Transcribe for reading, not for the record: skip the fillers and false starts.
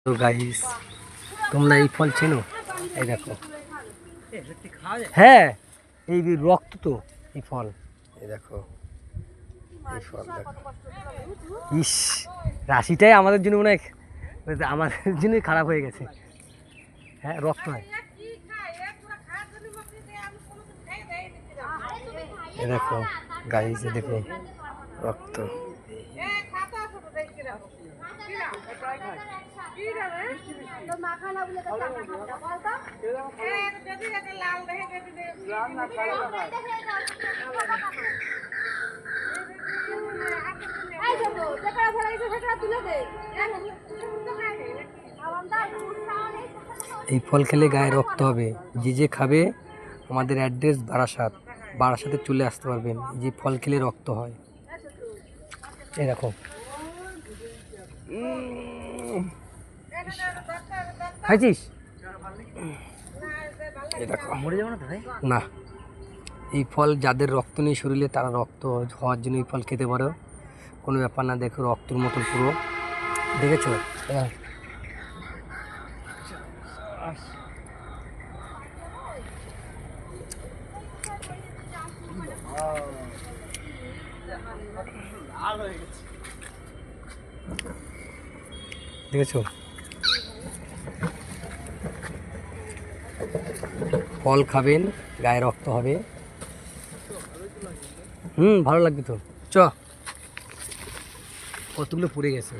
তো গাইস, তোমরা এই ফল চেনো? এই দেখো, হ্যাঁ এই রক্ত তো এই ফল। এই দেখো এই ফল দেখো। ইস, রাশিটাই আমাদের জন্য মনে হয় আমাদের জন্যই খারাপ হয়ে গেছে। হ্যাঁ রক্ত হয়। এ দেখো গাইস, দেখো রক্ত। এই ফল খেলে গায়ে রক্ত হবে। যে যে খাবে, আমাদের অ্যাড্রেস বারাসাতে চলে আসতে পারবেন। যে ফল খেলে রক্ত হয়। এই দেখো, খাইছিস? এই দেখো, মরে যাবো না তো ভাই? না, এই ফল যাদের রক্ত নেই শরীরে, তারা রক্ত হওয়ার জন্য এই ফল খেতে পারো, কোনো ব্যাপার না। দেখো রক্তর মতো পুরো, দেখেছো? দেখেছো? ফল খাবেন, গায়ে রক্ত হবে। ভালো লাগবে তো। চ, কতগুলো পড়ে গেছে।